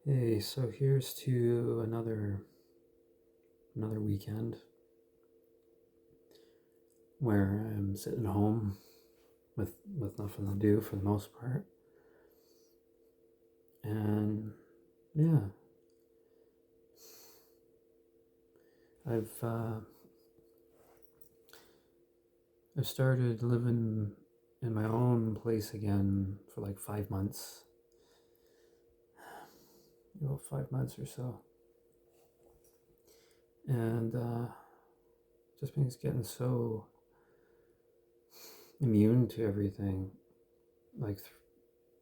Hey, so here's to another weekend where I'm sitting home with nothing to do for the most part. And yeah, I've uh, I've started living in my own place again for like 5 months, 5 months or so, and just means getting so immune to everything. Like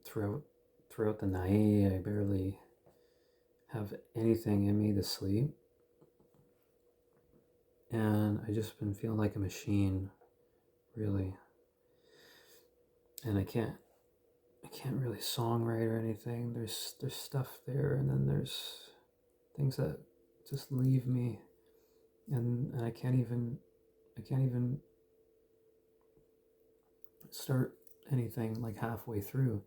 throughout throughout the night, I barely have anything in me to sleep, and I just been feeling like a machine, really. And I can't really songwrite or anything. There's stuff there, and then there's things that just leave me, and I can't even start anything like halfway through,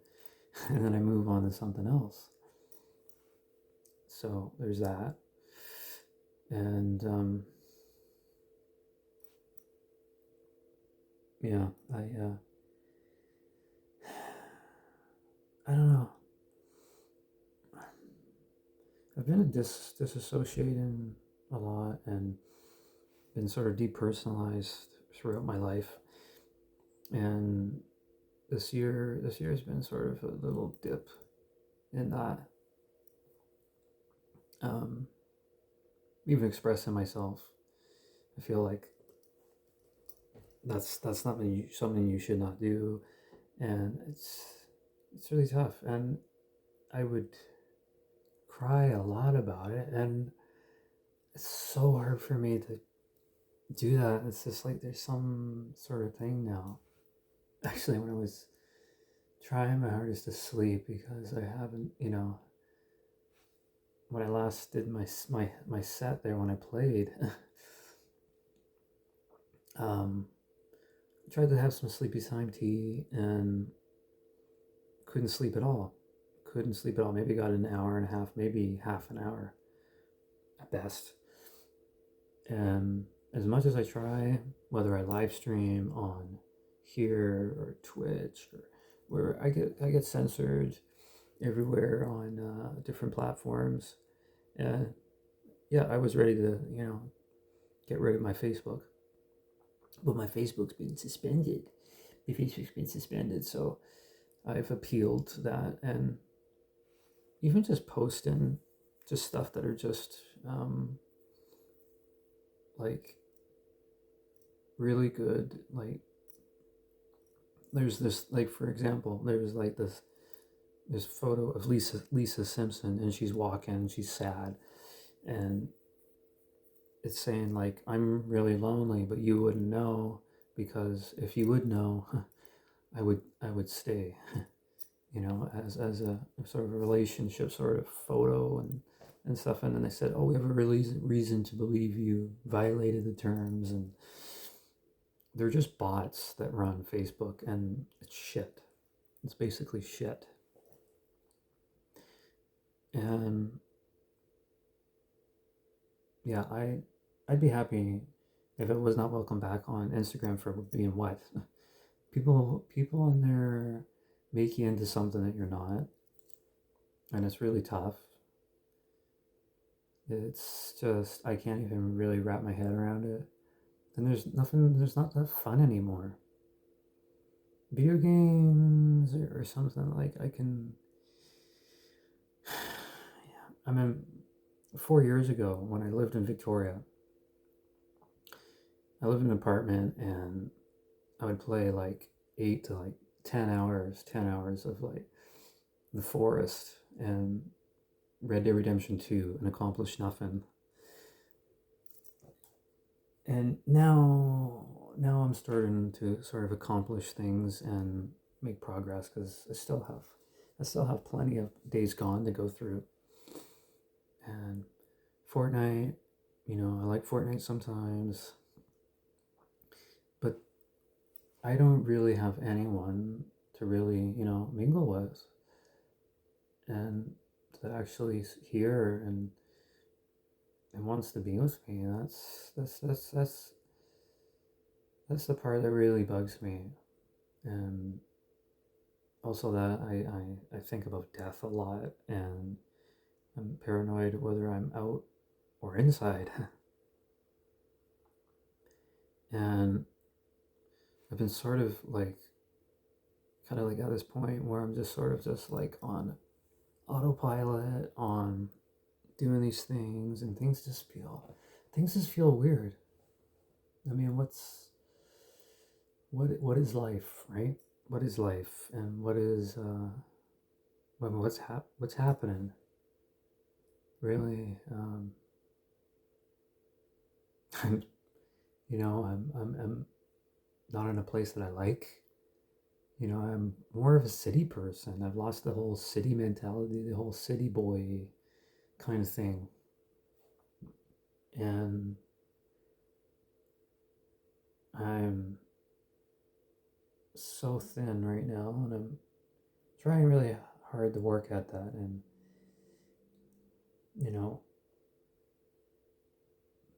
and then I move on to something else. So there's that, and yeah, I don't know. I've been disassociating a lot and been sort of depersonalized throughout my life, and this year has been sort of a little dip in that. Um, Even expressing myself, I feel like that's something you should not do, and it's really tough. And I would cry a lot about it, and it's so hard for me to do that. It's just like there's some sort of thing now. Actually, when I was trying my hardest to sleep because I haven't, when I last did my set there when I played, um, tried to have some sleepy time tea and couldn't sleep at all. Couldn't sleep at all. Maybe got an hour and a half, maybe half an hour at best. And as much as I try, whether I live stream on here or Twitch or where I get censored everywhere on different platforms. And yeah, I was ready to get rid of my Facebook, but my Facebook's been suspended. My Facebook's been suspended, so I've appealed to that, and even just posting just stuff that are just like really good. Like there's this, like for example, there's like this photo of Lisa Simpson, and she's walking, she's sad, and it's saying like, I'm really lonely, but you wouldn't know, because if you would know, I would stay. As a sort of a relationship sort of photo and stuff. And then they said, oh, we have a really reason to believe you violated the terms. And they're just bots that run Facebook, and it's shit. It's basically shit. And yeah, I'd be happy if it was not welcome back on Instagram for being what? People in there make you into something that you're not, and it's really tough. It's just I can't even really wrap my head around it. And there's not that fun anymore. Video games or something like I can. Yeah, I mean, 4 years ago when I lived in Victoria, I lived in an apartment, and I would play like 8 to 10 hours of like The Forest and Red Dead Redemption 2 and accomplish nothing. And now I'm starting to sort of accomplish things and make progress, because I still have plenty of Days Gone to go through. And Fortnite, I like Fortnite sometimes, but I don't really have anyone to really, mingle with. And that actually is here and wants to be with me. That's the part that really bugs me. And also that I think about death a lot, and I'm paranoid whether I'm out or inside. And I've been sort of like, kind of like at this point where I'm just sort of just like on autopilot, on doing these things, and things just feel weird. I mean, what is life, right? What is life, and what's happening? Really, I'm I'm not in a place that I like. I'm more of a city person. I've lost the whole city mentality, the whole city boy kind of thing, and I'm so thin right now, and I'm trying really hard to work at that, and you know,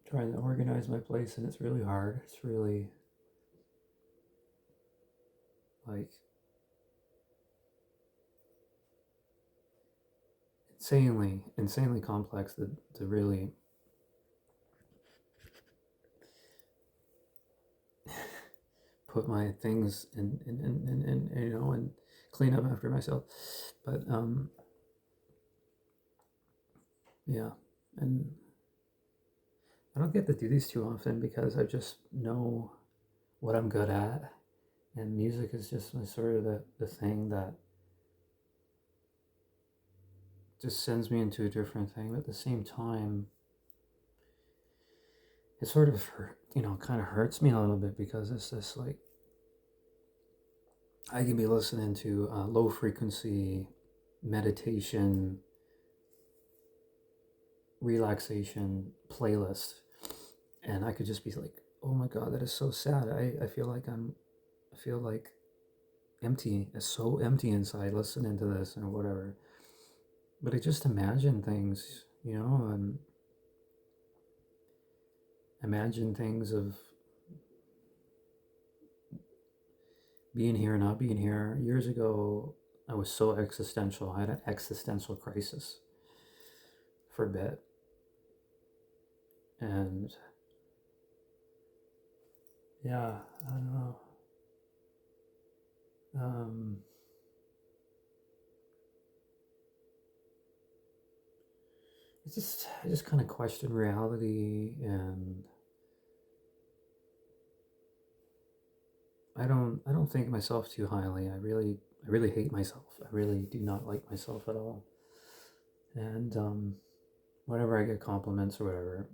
trying to organize my place, and it's really hard. It's really like insanely complex to really put my things and clean up after myself. But yeah, and I don't get to do these too often because I just know what I'm good at, and music is just sort of the thing that just sends me into a different thing. But at the same time, it sort of kind of hurts me a little bit because it's just like I can be listening to low frequency meditation relaxation playlist, and I could just be like, oh my god, that is so sad. I feel like I feel like empty. It's so empty inside listening to this and whatever. But I just imagine things, and imagine things of being here, not being here. Years ago, I was so existential. I had an existential crisis for a bit. And yeah, I don't know. Um, I just kind of question reality, and I don't think myself too highly. I really hate myself. I really do not like myself at all. And whenever I get compliments or whatever,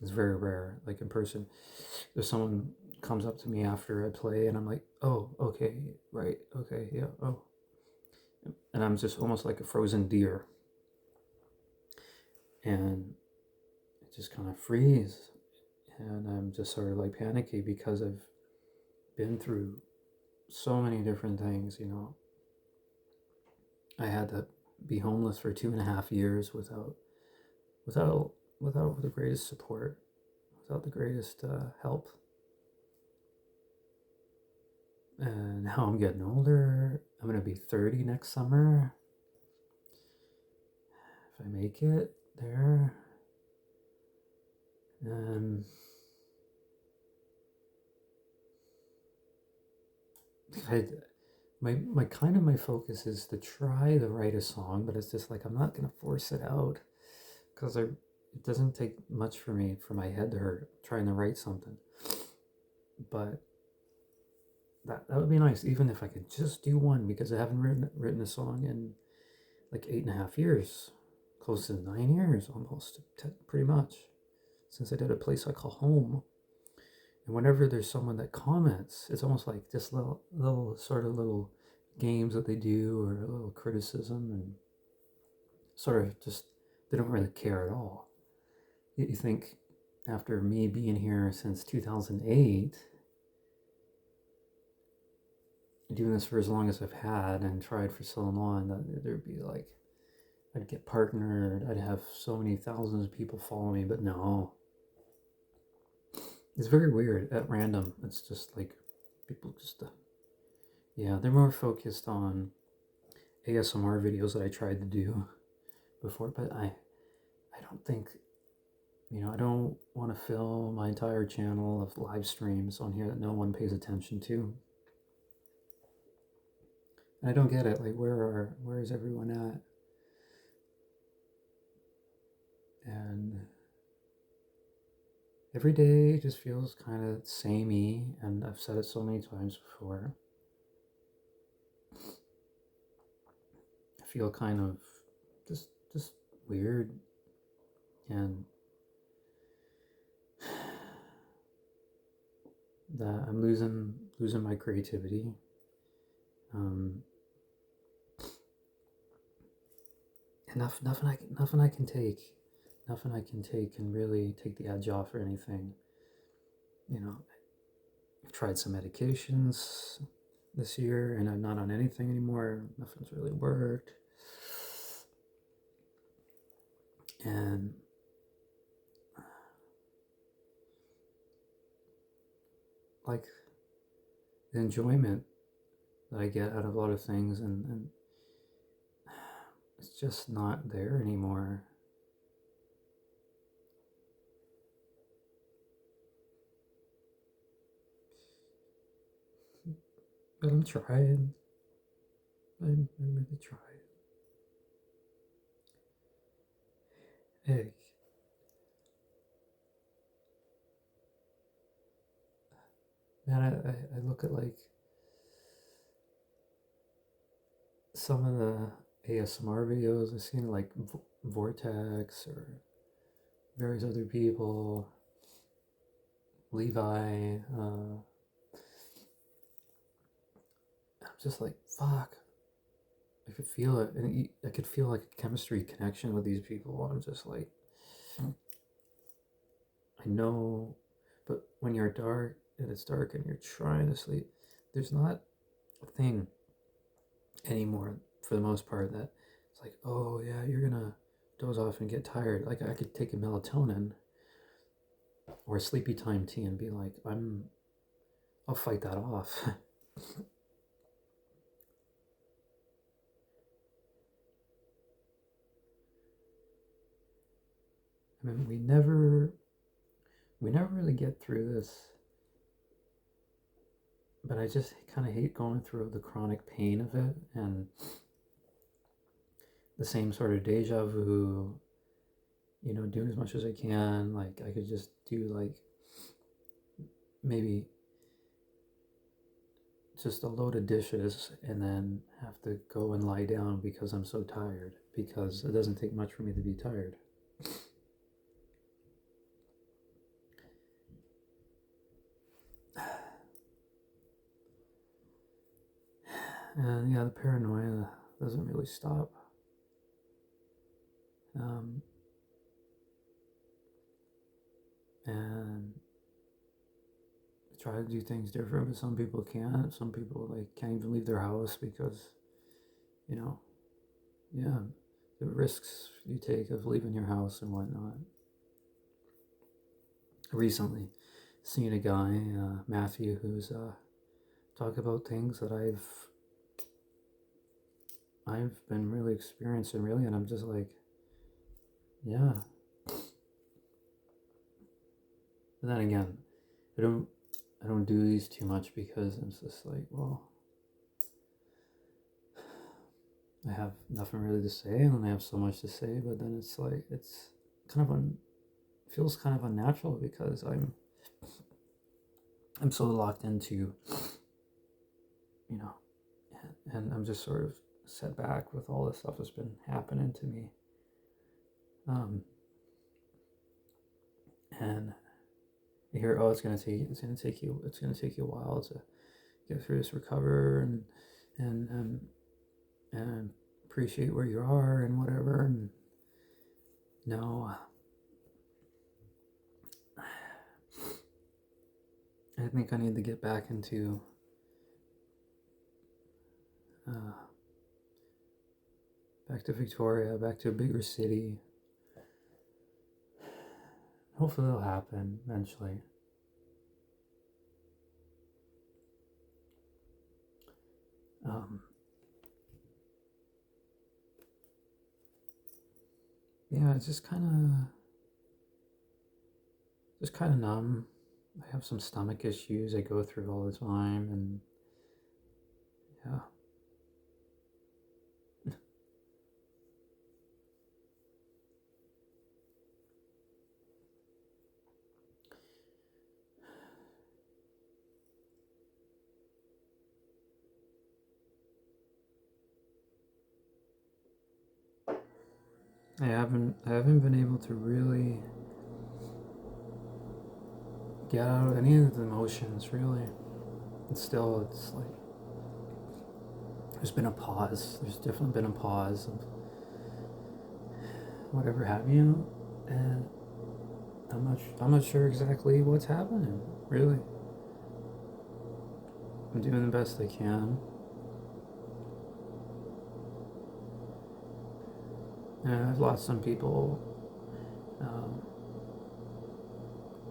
it's very rare. Like in person, if someone comes up to me after I play and I'm like, oh, okay, right, okay, yeah, oh, and I'm just almost like a frozen deer, and it just kind of freeze, and I'm just sort of like panicky because I've been through so many different things. I had to be homeless for 2.5 years without without the greatest support, without the greatest help. And now I'm getting older. I'm gonna be 30 next summer if I make it there. And I, my focus is to try to write a song, but it's just like I'm not gonna force it out because it doesn't take much for me for my head to hurt trying to write something. But that would be nice, even if I could just do one, because I haven't written a song in like 8.5 years, close to 9 years almost, pretty much, since I did a place I call home. And whenever there's someone that comments, it's almost like just little games that they do, or a little criticism, and sort of just they don't really care at all. You think after me being here since 2008, doing this for as long as I've had and tried for so long, that there'd be like I'd get partnered, I'd have so many thousands of people follow me, but no. It's very weird at random. It's just like people just, yeah, they're more focused on ASMR videos that I tried to do before, but I don't think, I don't want to fill my entire channel of live streams on here that no one pays attention to. And I don't get it. Like, where is everyone at? And every day just feels kind of samey, and I've said it so many times before. I feel kind of just weird, and that I'm losing my creativity. Nothing I can take, nothing I can take can really take the edge off or anything. I've tried some medications this year, and I'm not on anything anymore. Nothing's really worked, and like the enjoyment that I get out of a lot of things, and it's just not there anymore. But I'm trying. I'm really trying. Hey, man, I look at like some of the ASMR videos I've seen, like Vortex or various other people, Levi. I'm just like, fuck. I could feel it, and I could feel like a chemistry connection with these people. I'm just like, I know, but when you're dark and it's dark and you're trying to sleep, there's not a thing anymore for the most part that it's like, oh yeah, you're gonna doze off and get tired. Like I could take a melatonin or a sleepy time tea and be like, I'll fight that off. I mean, we never really get through this, but I just kind of hate going through the chronic pain of it and the same sort of deja vu, doing as much as I can. Like I could just do like maybe just a load of dishes and then have to go and lie down because I'm so tired, because it doesn't take much for me to be tired. And yeah, the paranoia doesn't really stop. And I try to do things different, but some people can't. Some people like can't even leave their house because, yeah, the risks you take of leaving your house and whatnot. Recently, seen a guy, Matthew, who's talk about things that I've been really experiencing, really, and I'm just like, yeah. But then again, I don't do these too much because I'm just like, well, I have nothing really to say, and I have so much to say, but then it's like it's kind of feels kind of unnatural because I'm so locked into, and I'm just sort of set back with all this stuff that's been happening to me. And you hear, oh, it's gonna take you a while to get through this, recover, and appreciate where you are and whatever. And no, I think I need to get back into back to Victoria, back to a bigger city. Hopefully it'll happen eventually. Yeah, it's just kind of numb. I have some stomach issues I go through all the time, and yeah. I haven't been able to really get out of any of the emotions really. And still it's like there's been a pause. There's definitely been a pause of whatever have you, and I'm not sure exactly what's happening, really. I'm doing the best I can. And I've lost some people um,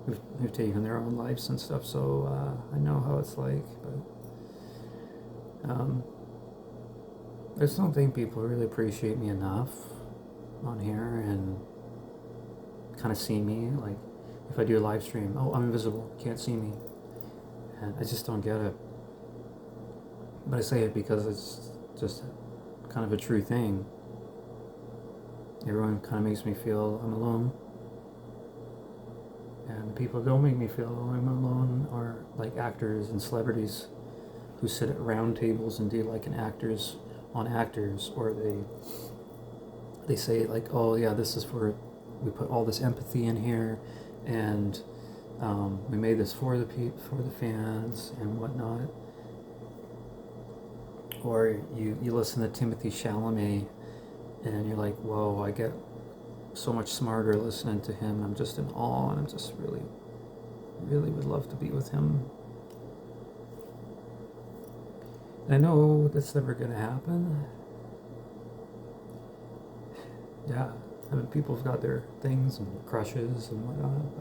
who've taken their own lives and stuff, so I know how it's like. But I just don't think people really appreciate me enough on here and kind of see me. Like, if I do a live stream, oh, I'm invisible, can't see me. And I just don't get it. But I say it because it's just kind of a true thing. Everyone kind of makes me feel I'm alone. And the people who don't make me feel I'm alone are like actors and celebrities who sit at round tables and do like an actors on actors, or they say like, oh yeah, this is for, we put all this empathy in here, and we made this for the fans and whatnot. Or you listen to Timothy Chalamet and you're like, whoa, I get so much smarter listening to him. I'm just in awe, and I'm just really, really would love to be with him. And I know that's never gonna happen. Yeah, I mean, people have got their things and crushes and whatnot,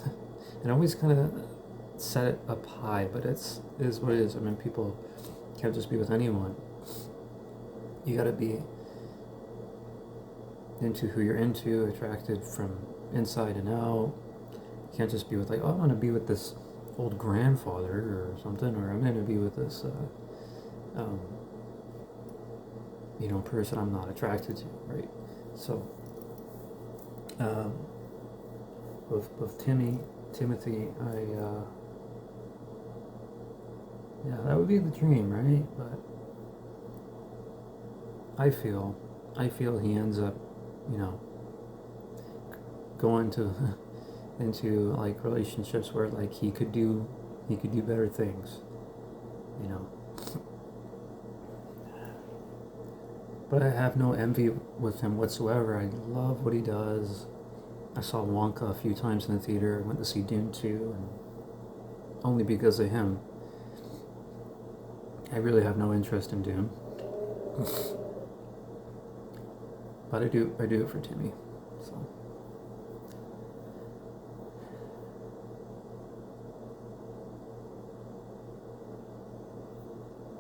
but and I always kind of set it up high, but it is what it is. I mean, people can't just be with anyone. You gotta be into who you're into, attracted from inside and out. You can't just be with like, oh, I want to be with this old grandfather or something, or I'm going to be with this, person I'm not attracted to, right? So, with Timothy, yeah, that would be the dream, right? But I feel he ends up, you know, going to into like relationships where like he could do better things, you know. But I have no envy with him whatsoever. I love what he does. I saw Wonka a few times in the theater. I went to see Dune 2, and only because of him. I really have no interest in Dune. But I do it for Timmy. So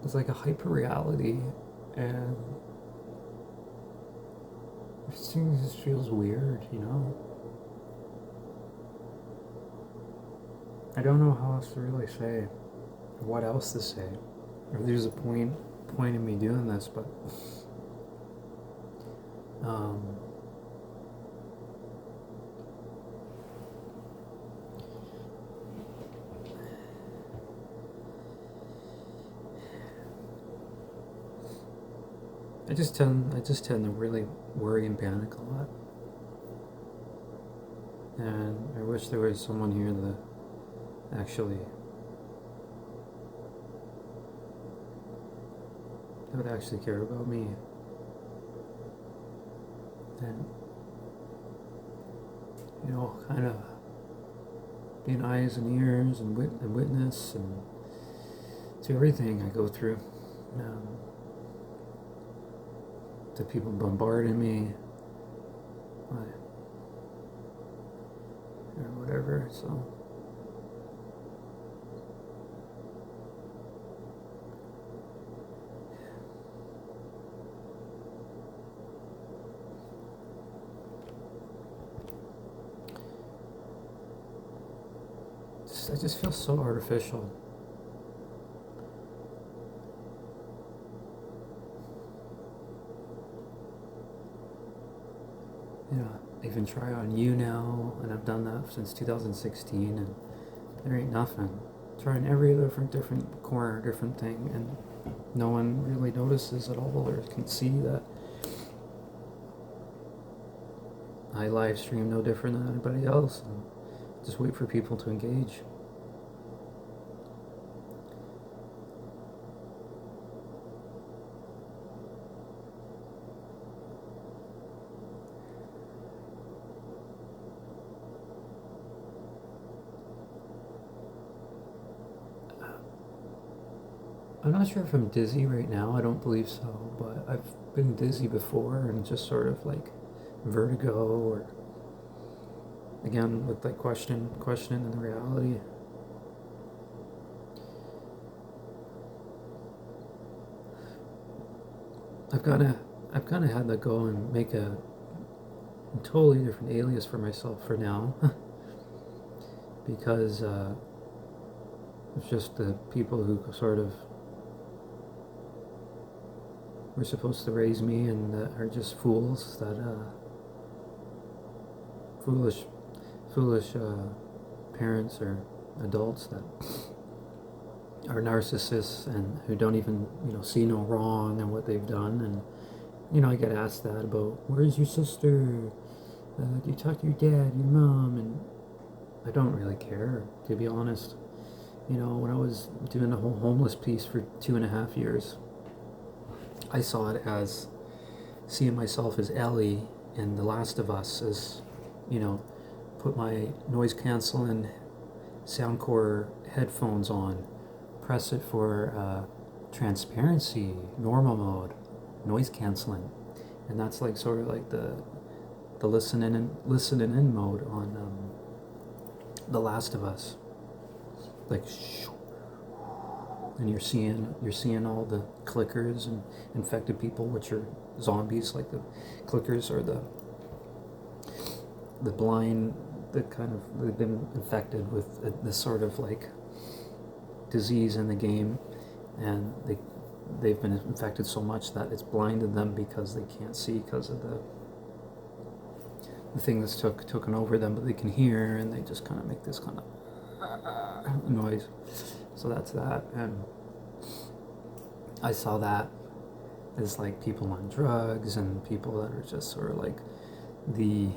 it's like a hyper reality, and it just feels weird, you know. I don't know how else to really say, or what else to say, or if there's a point in me doing this, but I just tend to really worry and panic a lot, and I wish there was someone here that actually would actually care about me, and kind of being eyes and ears and witness and to everything I go through, um, to people bombarding me, or whatever. So I just feel so artificial. I even try on you now, and I've done that since 2016, and there ain't nothing. Trying every different corner, different thing, and no one really notices at all or can see that I live stream no different than anybody else, and just wait for people to engage. I'm not sure if I'm dizzy right now. I don't believe so, but I've been dizzy before and just sort of like vertigo, or again with like questioning the reality. I've kind of had to go and make a totally different alias for myself for now, because it's just the people who sort of were supposed to raise me and are just fools that foolish parents or adults that are narcissists and who don't even see no wrong in what they've done. And I get asked that about, where's your sister, do you talk to your dad, your mom? And I don't really care, to be honest. When I was doing the whole homeless piece for 2.5 years, I saw it as seeing myself as Ellie in The Last of Us, as put my noise canceling Soundcore headphones on, press it for transparency, normal mode, noise canceling, and that's like sort of like the listening in mode on The Last of Us, like and you're seeing all the clickers and infected people, which are zombies. Like the clickers are the blind, they've been infected with this sort of like disease in the game, and they've been infected so much that it's blinded them because they can't see because of the thing that's taken over them, but they can hear, and they just kind of make this kind of noise. So that's that. And I saw that as like people on drugs and people that are just sort of like the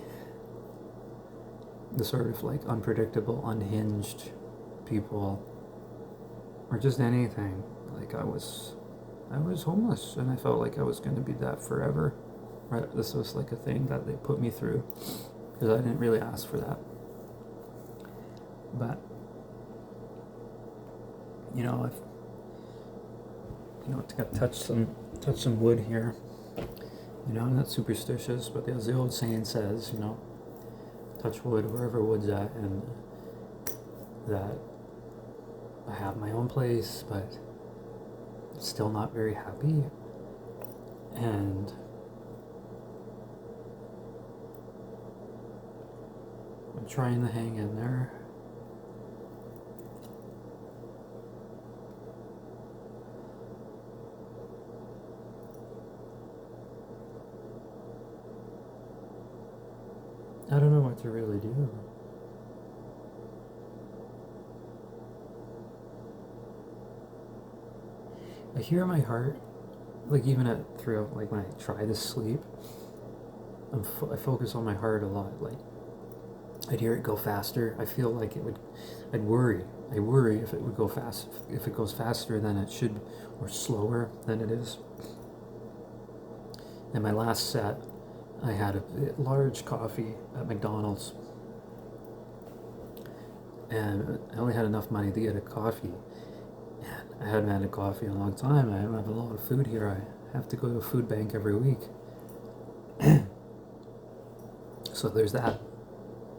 sort of like unpredictable, unhinged people, or just anything. Like I was homeless, and I felt like I was going to be that forever. Right? This was like a thing that they put me through because I didn't really ask for that. But I've got to touch some wood here. I'm not superstitious, but as the old saying says, touch wood wherever wood's at, and that I have my own place, but still not very happy, and I'm trying to hang in there. I don't know what to really do. I hear my heart, like even throughout, like when I try to sleep, I focus on my heart a lot. Like I'd hear it go faster. I feel like I'd worry. I worry if it would go fast, if it goes faster than it should, or slower than it is. In my last set, I had a large coffee at McDonald's, and I only had enough money to get a coffee, and I hadn't had a coffee in a long time. I don't have a lot of food here. I have to go to a food bank every week. So there's that.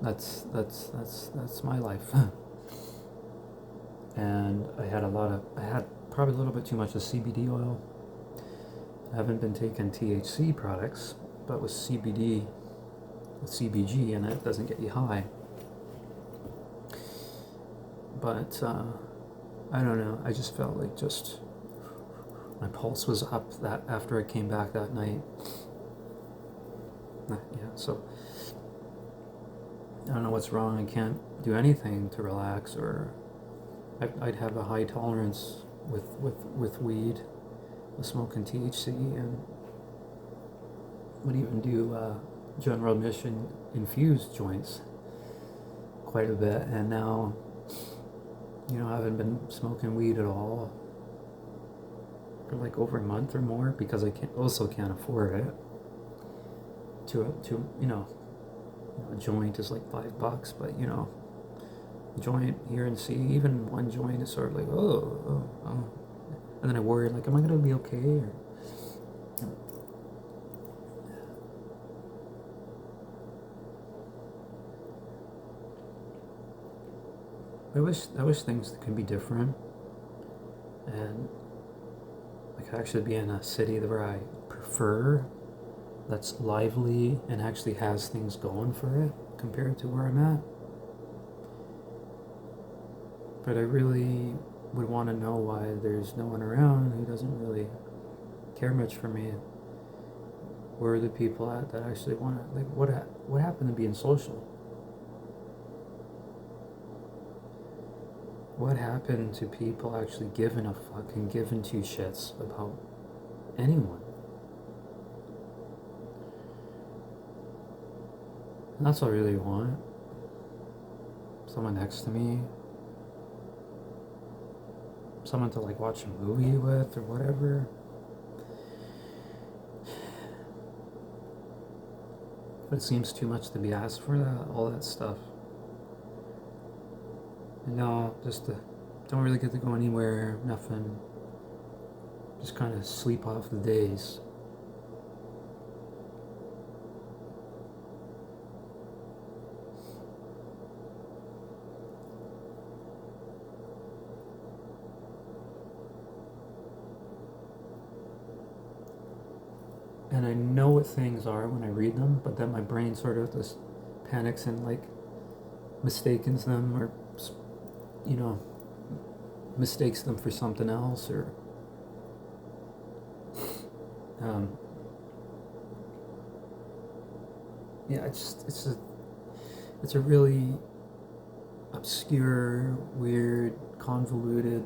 That's my life. And I had probably a little bit too much of CBD oil. I haven't been taking THC products, but with CBD, with CBG in it, doesn't get you high. But I don't know. I just felt like my pulse was up that after I came back that night. Yeah, so I don't know what's wrong. I can't do anything to relax, or I'd have a high tolerance with weed, with smoking THC, and would even do general admission infused joints quite a bit. And now, I haven't been smoking weed at all for like over a month or more, because I can't afford it. A joint is like $5, but a joint here in C, even one joint is sort of like oh. And then I worry, like, am I gonna be okay? Or, I wish things could be different, and I could actually be in a city where I prefer, that's lively and actually has things going for it compared to where I'm at. But I really would want to know why there's no one around who doesn't really care much for me. Where are the people at that actually want to, like, what happened to being social? What happened to people actually giving a fuck and giving two shits about anyone? And that's what I really want. Someone next to me. Someone to like watch a movie with or whatever. But it seems too much to be asked for all that stuff. And no, don't really get to go anywhere, nothing. Just kind of sleep off the days. And I know what things are when I read them, but then my brain sort of just panics and like mistakes them, or mistakes them for something else, or yeah, it's a really obscure, weird, convoluted,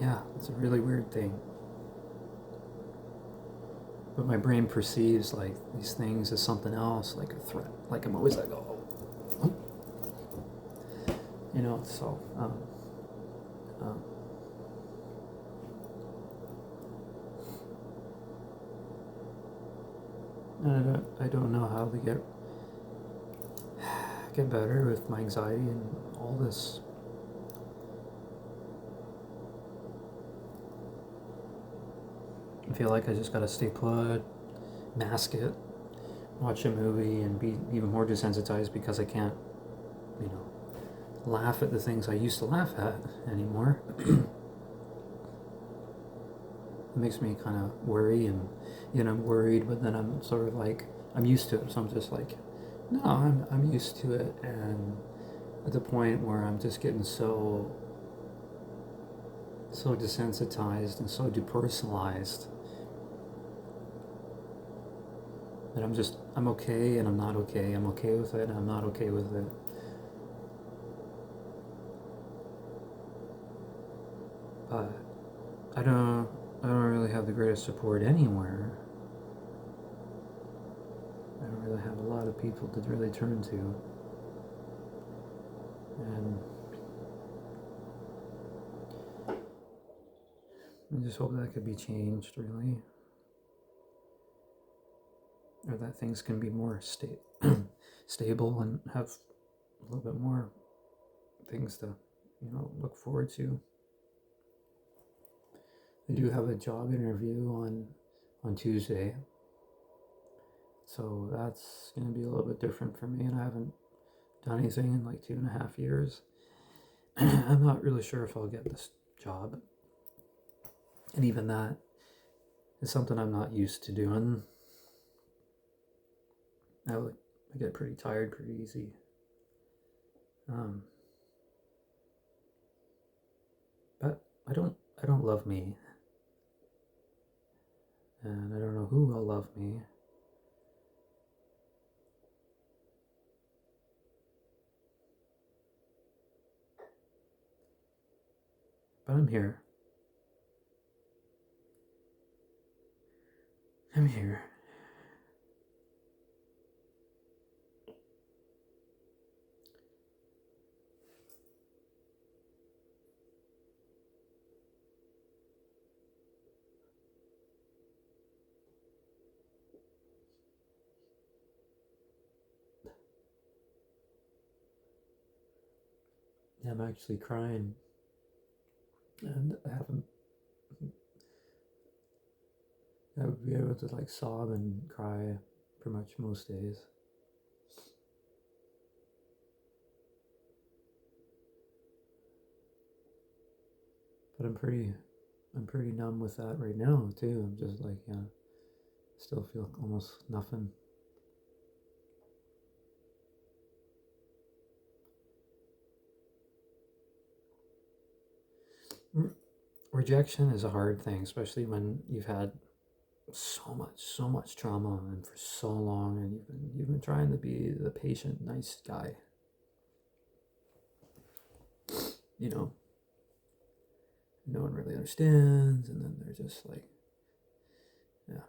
yeah, it's a really weird thing. But my brain perceives like these things as something else, like a threat. Like I'm always like, oh. So and I don't know how to get better with my anxiety and all this. I feel like I just gotta stay put, mask it, watch a movie, and be even more desensitized because I can't, laugh at the things I used to laugh at anymore. It makes me kind of worry, and I'm worried, but then I'm sort of like, I'm used to it, so I'm just like, no, I'm used to it, and at the point where I'm just getting so desensitized and so depersonalized that I'm okay and I'm not okay. I'm okay with it and I'm not okay with it. But I don't really have the greatest support anywhere. I don't really have a lot of people to really turn to. And I just hope that could be changed, really. Or that things can be more stable and have a little bit more things to, look forward to. I do have a job interview on Tuesday, so that's going to be a little bit different for me, and I haven't done anything in like 2.5 years. I'm not really sure if I'll get this job, and even that is something I'm not used to doing. I get pretty tired pretty easy. But I don't love me, and I don't know who will love me. But I'm here. I'm here. I'm actually crying, and I would be able to like sob and cry pretty much most days. But I'm pretty numb with that right now too. I'm just like, still feel almost nothing. Rejection is a hard thing, especially when you've had so much trauma and for so long, and you've been trying to be the patient, nice guy. No one really understands, and then they're just like, yeah.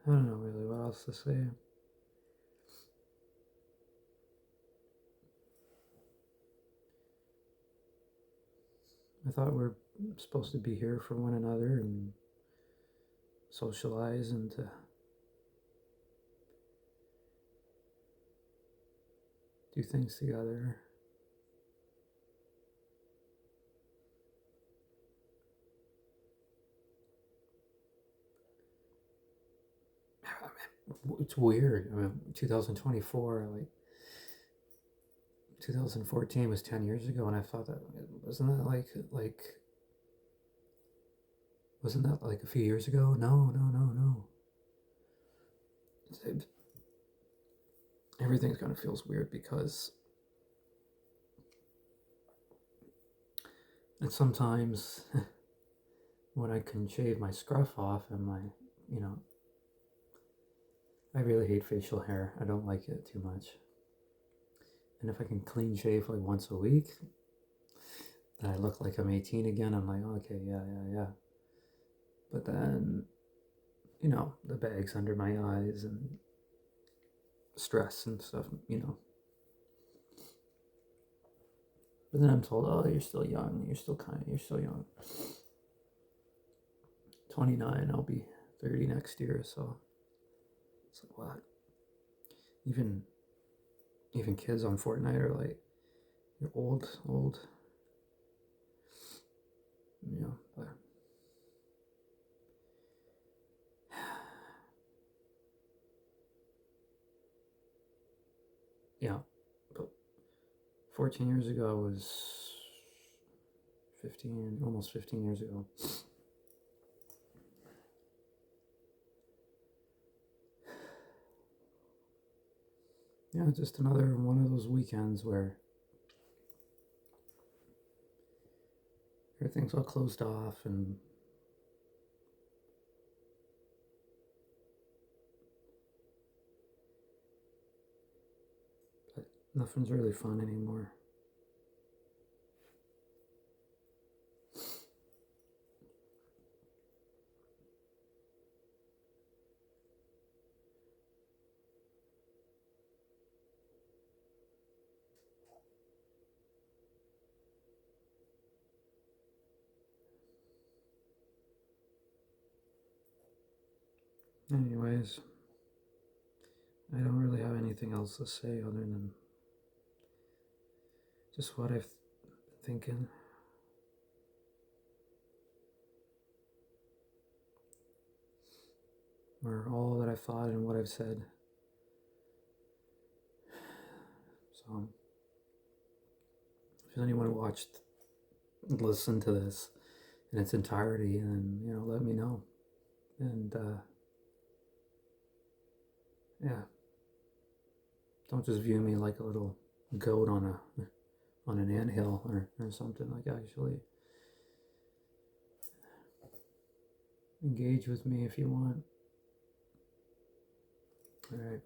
I don't know really what else to say. I thought we're supposed to be here for one another and socialize and to do things together. It's weird. I mean, 2024, like 2014 was 10 years ago, and I thought that wasn't that wasn't that like a few years ago? No. Everything kind of feels weird because and sometimes when I can shave my scruff off and my, I really hate facial hair. I don't like it too much. And if I can clean shave like once a week, and I look like I'm 18 again, I'm like, okay, yeah. But then, the bags under my eyes and stress and stuff, But then I'm told, oh, you're still young. You're still young. 29, I'll be 30 next year, so it's like, what? Even kids on Fortnite are like, you're old. But yeah, but 14 years ago was almost 15 years ago. Yeah, just another one of those weekends where everything's all closed off and but nothing's really fun anymore. Anyways, I don't really have anything else to say other than just what I've been thinking. Or all that I've thought and what I've said. So, if anyone watched, listened to this in its entirety, then, let me know. And, yeah, don't just view me like a little goat on an anthill or something. Like, actually engage with me if you want. All right.